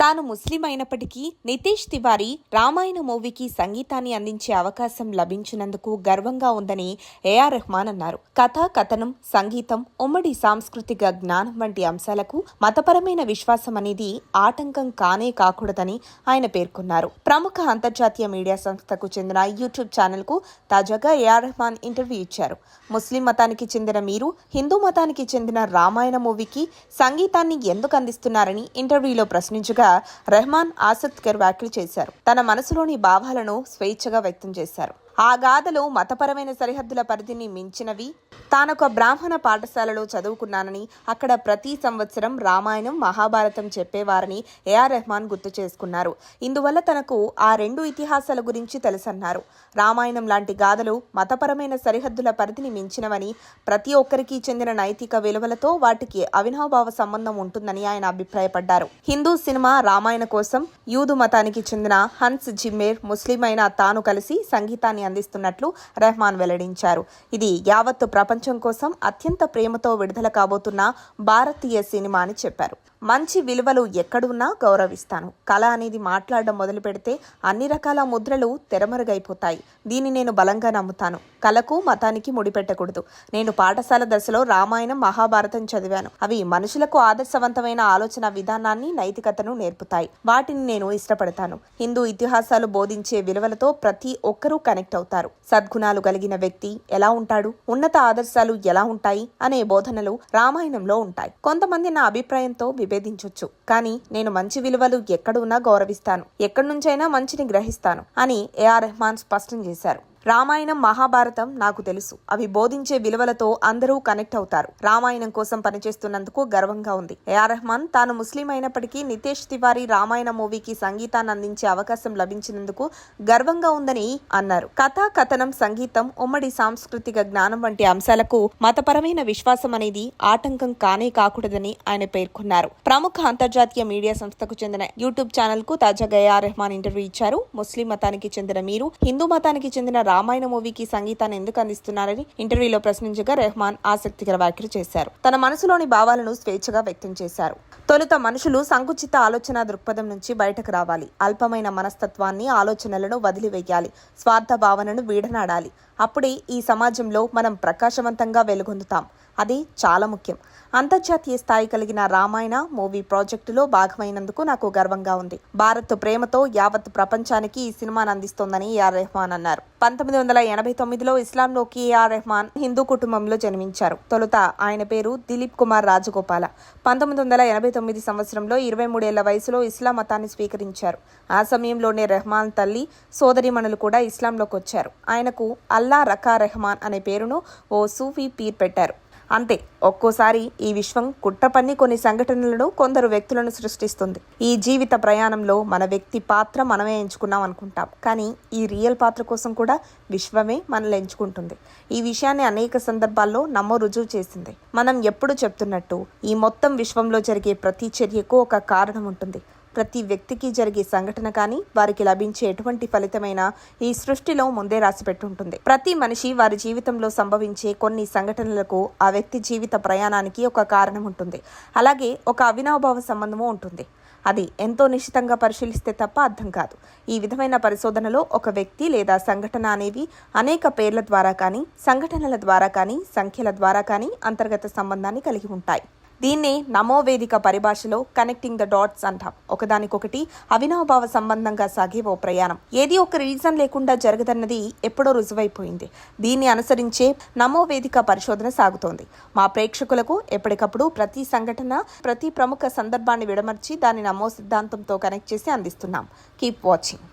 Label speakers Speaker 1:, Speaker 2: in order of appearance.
Speaker 1: తాను ముస్లిం అయినప్పటికీ నితీష్ తివారీ రామాయణ మూవీకి సంగీతాన్ని అందించే అవకాశం లభించినందుకు గర్వంగా ఉందని ఏఆర్ రెహమాన్ అన్నారు. కథ, కథనం, సంగీతం, ఉమ్మడి సాంస్కృతిక జ్ఞానం వంటి అంశాలకు మతపరమైన విశ్వాసం అనేది ఆటంకం కానే కాకూడదని ఆయన పేర్కొన్నారు. ప్రముఖ అంతర్జాతీయ మీడియా సంస్థకు చెందిన యూట్యూబ్ ఛానల్కు తాజాగా ఏఆర్ రెహమాన్ ఇంటర్వ్యూ ఇచ్చారు. ముస్లిం మతానికి చెందిన మీరు హిందూ మతానికి చెందిన రామాయణ మూవీకి సంగీతాన్ని ఎందుకు అందిస్తున్నారని ఇంటర్వ్యూలో ప్రశ్నించగా రెహమాన్ ఆసక్తికర వ్యాఖ్యలు చేశారు. తన మనసులోని భావాలను స్వేచ్ఛగా వ్యక్తం చేశారు. ఆ గాథలు మతపరమైన సరిహద్దుల పరిధిని మించినవి. తానొక బ్రాహ్మణ పాఠశాలలో చదువుకున్నానని, అక్కడ ప్రతి సంవత్సరం రామాయణం, మహాభారతం చెప్పేవారని ఏఆర్ రెహమాన్ గుర్తు చేసుకున్నారు. ఇందువల్ల తనకు ఆ రెండు ఇతిహాసాల గురించి తెలుసన్నారు. రామాయణం లాంటి గాథలు మతపరమైన సరిహద్దుల పరిధిని మించినవని, ప్రతి ఒక్కరికి చెందిన నైతిక విలువలతో వాటికి అవినాభావ సంబంధం ఉంటుందని ఆయన అభిప్రాయపడ్డారు. హిందూ సినిమా రామాయణ కోసం యూదు మతానికి చెందిన హన్స్ జిమ్మేర్ ముస్లిం అయిన తాను కలిసి సంగీతాన్ని అందిస్తున్నట్లు రెహమాన్ వెల్లడించారు. ఇది యావత్తు ప్రపంచం కోసం అత్యంత ప్రేమతో విడుదల కాబోతున్న భారతీయ సినిమా అని చెప్పారు. మంచి విలువలు ఎక్కడున్నా గౌరవిస్తాను. కళ అనేది మాట్లాడడం మొదలు పెడితే అన్ని రకాల ముద్రలు తెరమరుగైపోతాయి. దీన్ని నేను బలంగా నమ్ముతాను. కళకు, మతానికి ముడిపెట్టకూడదు. నేను పాఠశాల దశలో రామాయణం, మహాభారతం చదివాను. అవి మనుషులకు ఆదర్శవంతమైన ఆలోచన విధానాన్ని, నైతికతను నేర్పుతాయి. వాటిని నేను ఇష్టపడతాను. హిందూ ఇతిహాసాలు బోధించే విలువలతో ప్రతి ఒక్కరూ కనెక్ట్ అవుతారు. సద్గుణాలు కలిగిన వ్యక్తి ఎలా ఉంటాడు, ఉన్నత ఆదర్శాలు ఎలా ఉంటాయి అనే బోధనలు రామాయణంలో ఉంటాయి. కొంతమంది నా అభిప్రాయంతో విభేదించొచ్చు, కానీ నేను మంచి విలువలు ఎక్కడున్నా గౌరవిస్తాను. ఎక్కడి నుంచైనా మంచిని గ్రహిస్తాను అని ఏఆర్ రెహమాన్ స్పష్టం చేశారు. రామాయణం, మహాభారతం నాకు తెలుసు. అవి బోధించే విలువలతో అందరూ కనెక్ట్ అవుతారు. రామాయణం కోసం పనిచేస్తున్నందుకు గర్వంగా ఉంది. ఏఆర్ రెహమాన్ తాను ముస్లిం అయినప్పటికీ నితీష్ తివారీ రామాయణ మూవీకి సంగీతాన్ని అందించే అవకాశం లభించినందుకు గర్వంగా ఉందని అన్నారు. కథ, కథనం, సంగీతం, ఉమ్మడి సాంస్కృతిక జ్ఞానం వంటి అంశాలకు మతపరమైన విశ్వాసం అనేది ఆటంకం కానే కాకూడదని ఆయన పేర్కొన్నారు. ప్రముఖ అంతర్జాతీయ మీడియా సంస్థకు చెందిన యూట్యూబ్ ఛానల్ కు తాజాగా ఏఆర్ రెహమాన్ ఇంటర్వ్యూ ఇచ్చారు. ముస్లిం మతానికి చెందిన మీరు హిందూ మతానికి చెందిన రామాయణ మూవీకి సంగీతాన్ని ఎందుకు అందిస్తున్నారని ఇంటర్వ్యూలో ప్రశ్నించగా రెహమాన్ ఆసక్తికర వ్యాఖ్యలు చేశారు. తన మనసులోని భావాలను స్వేచ్ఛగా వ్యక్తం చేశారు. తొలుత మనుషులు సంకుచిత ఆలోచన దృక్పథం నుంచి బయటకు రావాలి. అల్పమైన మనస్తత్వాన్ని, ఆలోచనలను వదిలివేయాలి. స్వార్థ భావనను వీడనాడాలి. అప్పుడే ఈ సమాజంలో మనం ప్రకాశవంతంగా వెలుగొందుతాం. అది చాలా ముఖ్యం. అంతర్జాతీయ స్థాయి కలిగిన రామాయణ మూవీ ప్రాజెక్టులో భాగమైనందుకు నాకు గర్వంగా ఉంది. భారత్ ప్రేమతో యావత్ ప్రపంచానికి ఈ సినిమాను అందిస్తోందని ఏఆర్ రెహమాన్ అన్నారు. 1989లో ఇస్లాంలోకి ఏఆర్ రెహమాన్ హిందూ కుటుంబంలో జన్మించారు. తొలుత ఆయన పేరు దిలీప్ కుమార్ రాజగోపాల. 1989 సంవత్సరంలో 23 ఏళ్ల వయసులో ఇస్లాం మతాన్ని స్వీకరించారు. ఆ సమయంలోనే రెహమాన్ తల్లి, సోదరీమణులు కూడా ఇస్లాంలోకి వచ్చారు. ఆయనకు అల్లా రకా రెహమాన్ అనే పేరును ఓ సూఫీ పీర్ పెట్టారు. అంతే, ఒక్కోసారి ఈ విశ్వం కుట్రపన్ని కొన్ని సంఘటనలను, కొందరు వ్యక్తులను సృష్టిస్తుంది. ఈ జీవిత ప్రయాణంలో మన వ్యక్తి పాత్ర మనమే ఎంచుకున్నాం అనుకుంటాం, కానీ ఈ రియల్ పాత్ర కోసం కూడా విశ్వమే మనల్ని ఎంచుకుంటుంది. ఈ విషయాన్ని అనేక సందర్భాల్లో నమ్మో రుజువు చేసింది. మనం ఎప్పుడు చెప్తున్నట్టు ఈ మొత్తం విశ్వంలో జరిగే ప్రతి చర్యకు ఒక కారణం ఉంటుంది. ప్రతి వ్యక్తికి జరిగే సంఘటన కానీ, వారికి లభించే ఎటువంటి ఫలితమైనా ఈ సృష్టిలో ముందే రాసిపెట్టుంటుంది. ప్రతి మనిషి వారి జీవితంలో సంభవించే కొన్ని సంఘటనలకు ఆ వ్యక్తి జీవిత ప్రయాణానికి ఒక కారణం ఉంటుంది. అలాగే ఒక అవినాభావ సంబంధము ఉంటుంది. అది ఎంతో నిశ్చితంగా పరిశీలిస్తే తప్ప అర్థం కాదు. ఈ విధమైన పరిశోధనలో ఒక వ్యక్తి లేదా సంఘటన అనేవి అనేక పేర్ల ద్వారా కానీ, సంఘటనల ద్వారా కానీ, సంఖ్యల ద్వారా కానీ అంతర్గత సంబంధాన్ని కలిగి ఉంటాయి. దీన్నే నమోవేదిక పరిభాషలో కనెక్టింగ్ ద డాట్స్ అంటాం. ఒకదానికొకటి అవినాభావ సంబంధంగా సాగే ఓ ప్రయాణం. ఏది ఒక రీజన్ లేకుండా జరగదన్నది ఎప్పుడో రుజువైపోయింది. దీన్ని అనుసరించే నమోవేదిక పరిశోధన సాగుతోంది. మా ప్రేక్షకులకు ఎప్పటికప్పుడు ప్రతి సంఘటన, ప్రతి ప్రముఖ సందర్భాన్ని విడమర్చి దాన్ని నమో సిద్ధాంతంతో కనెక్ట్ చేసి అందిస్తున్నాం. Keep watching.